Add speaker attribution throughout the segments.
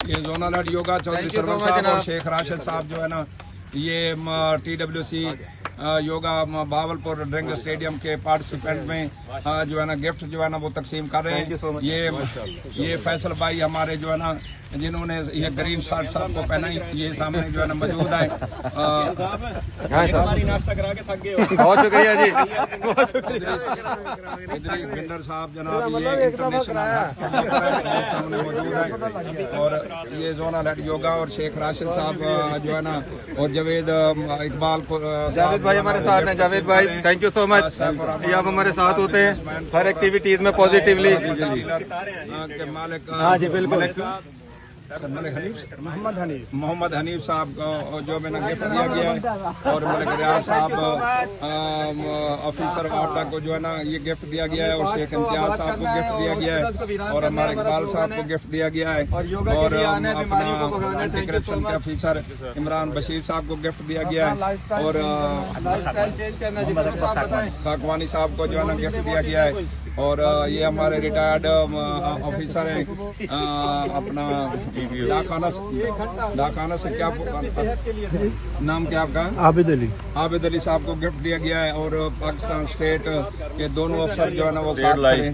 Speaker 1: ये zonal head Yoga Chaudhary Sarwar साहब और शेख राशिद साहब जो है ना, ये TWC yoga Bahawalpur drink stadium के पार्टिसिपेंट में जो है ना गिफ्ट जो है ना वो तकसीम कर रहे हैं। ये फैसल भाई हमारे जो है ना जिन्होंने ये ग्रीन शर्ट साहब को पहना, ये सामने जो है ना मौजूद है।
Speaker 2: हमारी नाश्ता करा के थक गए हो।
Speaker 3: बहुत शुक्रिया जी, बहुत शुक्रिया।
Speaker 1: इदरीस बिंदर साहब जनाब, ये इंटरनेशनल सामने मौजूद है। और ये जोनल हेड योगा और शेख राशिद साहब जो है ना, और जावेद इकबाल को,
Speaker 3: जावेद भाई हमारे साथ हैं। जावेद भाई थैंक यू सो मच, ये आप हमारे साथ होते हैं हर एक्टिविटीज में पॉजिटिवली।
Speaker 1: के मालिक मोहम्मद हनीफ साहब को जो मैंने गिफ्ट दिया गया है, और मलिक रियाज साहब ऑफिसर वार्ता को जो है ना ये गिफ्ट दिया गया है, और शेख इम्तियाज साहब को गिफ्ट दिया गया है, और हमारे इकबाल साहब को गिफ्ट दिया गया है, और अपना एंटी करप्शन के ऑफिसर इमरान बशीर साहब को गिफ्ट दिया गया है, और काकवानी साहब को जो है ना गिफ्ट दिया गया है, और ये हमारे रिटायर्ड ऑफिसर हैं अपना डाखाना से क्या नाम क्या आपका? आबिद अली साहब को गिफ्ट दिया गया है, और पाकिस्तान स्टेट के दोनों अफसर जो है ना वो साथ में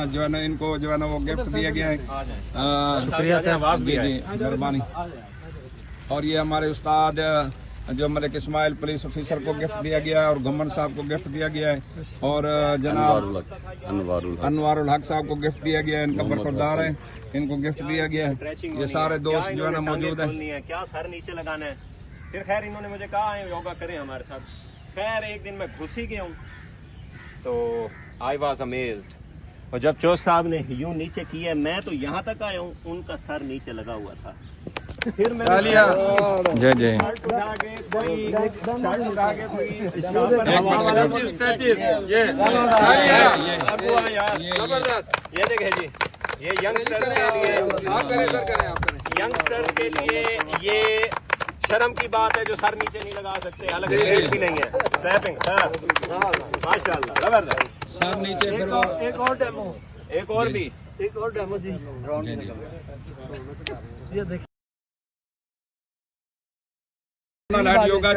Speaker 1: जो है ना इनको जो है ना वो गिफ्ट दिया गया है। शुक्रिया सर, जी मेहरबानी। और ये हमारे उस्ताद जो मलिक इस्माइल पुलिस ऑफिसर को गिफ्ट दिया गया है, और घुमन साहब को गिफ्ट दिया गया है, और जनाब अनवारुल हक साहब को गिफ्ट दिया गया है, इनका बरकरार है, इनको गिफ्ट दिया गया है। ये सारे दोस्त जो है ना मौजूद है।
Speaker 2: क्या सर नीचे लगाना है, फिर खैर इन्होंने मुझे कहा है योगा करें हमारे साथ। खैर एक दिन मैं घुस ही गया हूँ, तो आई वॉज अमेज्ड। और जब चौथ साहब ने यूं नीचे किया, मैं तो यहाँ तक आया हूँ, उनका सर नीचे लगा हुआ था। फिर मैं
Speaker 3: जय जय
Speaker 2: ये देखे जी, ये यंगस्टर्स के लिए ये शर्म की बात है जो सर नीचे नहीं लगा सकते, हालांकि भी नहीं है। क्लैपिंग सर, माशाल्लाह जबरदस्त।
Speaker 1: सर नीचे फिर
Speaker 2: एक और डेमो जी, ये देखिए
Speaker 1: योगा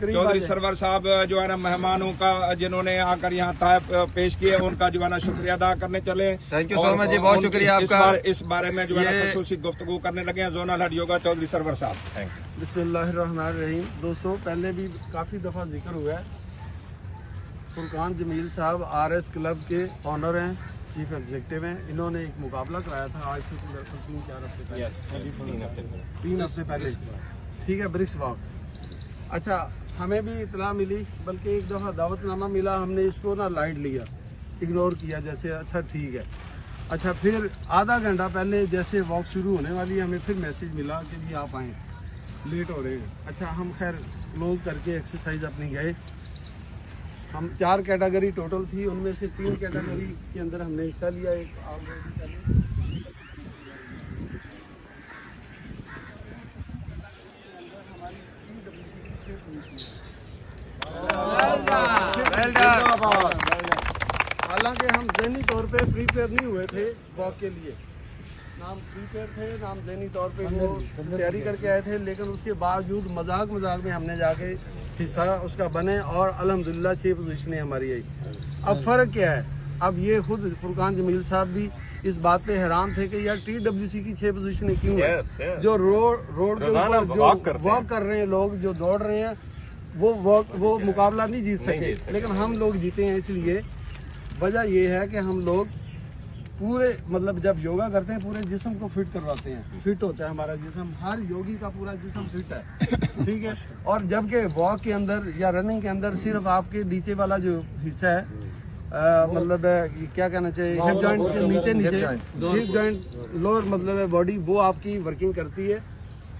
Speaker 1: चौधरी सरवर साहब जो है ना मेहमानों का जिन्होंने आकर यहाँ तायब पेश किए, उनका जो है ना शुक्रिया अदा करने चले।
Speaker 3: थैंक यू सो मच जी, बहुत शुक्रिया आपका।
Speaker 1: इस बारे में जो है ना खुसूसी गुफ्तगू करने लगे हैं जोनल हेड योगा चौधरी सरवर साहब।
Speaker 4: बिस्मिल्लाहिर्रहमानिर्रहीम। दोस्तों, पहले भी काफ़ी दफ़ा जिक्र हुआ है, फुरकान जमील साहब RS क्लब के ऑनर हैं, चीफ एग्जीक्यूटिव हैं। इन्होंने एक मुकाबला कराया था आज से 3-4 हफ्ते पहले, 3 हफ्ते पहले, ठीक है, ब्रिक्स वॉक। अच्छा, हमें भी इतला मिली, बल्कि एक दफ़ा दावतनामा मिला, हमने इसको ना लाइट लिया, इग्नोर किया, जैसे अच्छा ठीक है। अच्छा, फिर आधा घंटा पहले जैसे वॉक शुरू होने वाली है, हमें फिर मैसेज मिला कि जी आप आएँ, लेट हो रहे हैं। अच्छा, हम खैर क्लोज करके एक्सरसाइज अपनी गए। हम 4 कैटेगरी टोटल थी, उनमें से 3 कैटेगरी के अंदर हमने हिस्सा लिया। एक ऑलरेडी हालांकि हम ज़हनी तौर पे प्रीपेयर नहीं हुए थे वॉक के लिए, नाम प्रीपेयर थे, नाम ज़हनी तौर पे वो तैयारी करके आए थे, लेकिन उसके बावजूद मजाक में हमने जाके हिस्सा उसका बने, और अल्हम्दुलिल्लाह 6 पोजीशनें हमारी आई। अब फ़र्क क्या है, अब ये खुद फुरकान जमील साहब भी इस बात पे हैरान थे कि यार TWC की 6 पोजीशनें क्यों है। जो रोड के ऊपर जो वॉक कर रहे हैं लोग, जो दौड़ रहे हैं, वो मुकाबला नहीं जीत सके, लेकिन हम लोग जीते हैं। इसलिए वजह यह है कि हम लोग पूरे मतलब जब योगा करते हैं पूरे जिस्म को फिट करवाते हैं, फिट होता है हमारा जिस्म, हर योगी का पूरा जिस्म फिट है, ठीक है। और जबकि वॉक के अंदर या रनिंग के अंदर सिर्फ आपके नीचे वाला जो हिस्सा है, मतलब क्या कहना चाहिए, हिप जॉइंट के नीचे हिप जॉइंट लोअर मतलब है बॉडी, वो आपकी वर्किंग करती है,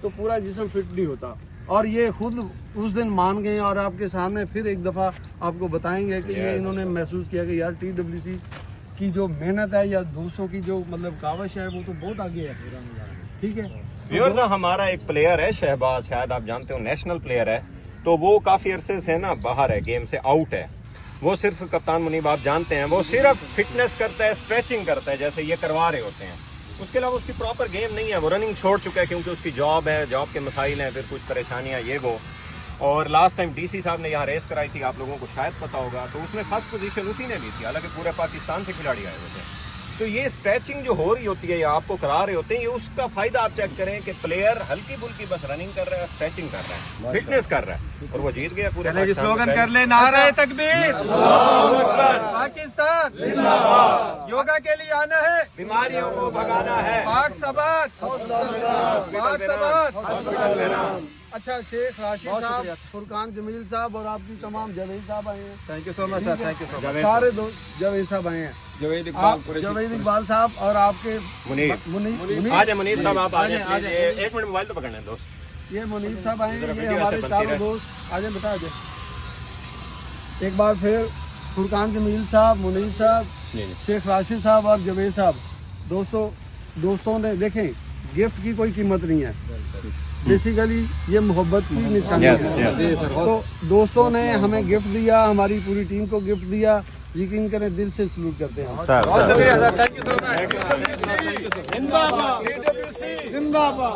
Speaker 4: तो पूरा जिस्म फिट नहीं होता। और ये खुद उस दिन मान गए, और आपके सामने फिर एक दफ़ा आपको बताएंगे कि ये इन्होंने महसूस किया कि यार TWC की जो मेहनत है या दूसरों की जो मतलब कावश है वो तो बहुत आगे है, ठीक है।
Speaker 2: व्यूअर्स, हमारा एक प्लेयर है शहबाज, शायद आप जानते हो, नेशनल प्लेयर है, तो वो काफ़ी अरसे से ना बाहर है, गेम से आउट है। वो सिर्फ कप्तान मुनीब आप जानते हैं, वो सिर्फ फिटनेस करता है, स्ट्रेचिंग करता है, जैसे ये करवा रहे होते हैं, उसके अलावा उसकी प्रॉपर गेम नहीं है, वो रनिंग छोड़ चुका है क्योंकि उसकी जॉब है, जॉब के मसाइल हैं, फिर कुछ परेशानियां ये वो। और लास्ट टाइम डीसी साहब ने यहाँ रेस कराई थी, आप लोगों को शायद पता होगा, तो उसमें फर्स्ट पोजीशन उसी ने ली थी, हालांकि पूरे पाकिस्तान से खिलाड़ी आए हुए थे। तो ये स्ट्रेचिंग जो हो रही होती है या आपको करा रहे होते हैं, ये उसका फायदा आप चेक करें कि प्लेयर हल्की फुल्की बस रनिंग कर रहा है, स्ट्रेचिंग कर रहा है, फिटनेस कर रहा है, और वो जीत गया पूरे पाकिस्तान में।
Speaker 3: स्लोगन कर ले, नारा तकबीर, पाकिस्तान योगा के लिए आना है,
Speaker 2: बीमारियों को भगाना है,
Speaker 3: पाक सबात, पाक सबात।
Speaker 4: अच्छा, शेख राशिद साहब, फुरकान जमील साहब और आपकी तमाम जावेद साहब आए हैं।
Speaker 3: Thank you so much sir, thank you so much.
Speaker 4: सारे दोस्त जावेद साहब आए हैं,
Speaker 1: जवेद
Speaker 4: जावेद इकबाल साहब और आपके
Speaker 2: मुनीर। आ जाए मुनीर साहब, आप आ जाए, एक मिनट मोबाइल तो पकड़ने दोस्त।
Speaker 4: ये मुनीर साहब आए हैं, ये हमारे चारों दोस्त। आ जाए बेटा, आ जाए। एक बार फिर फुरकान जमील साहब, मुनीर साहब, शेख राशिद साहब और जावेद साहब, दोस्तों ने देखें, गिफ्ट की कोई कीमत नहीं है, बेसिकली ये मोहब्बत की निशानी है। तो दोस्तों ने हमें गिफ्ट दिया, हमारी पूरी टीम को गिफ्ट दिया, यकीन करें दिल से सलूट करते हैं।
Speaker 3: बहुत शुक्रिया sir, thank you so much.
Speaker 4: जिंदाबाद, जिंदाबाद।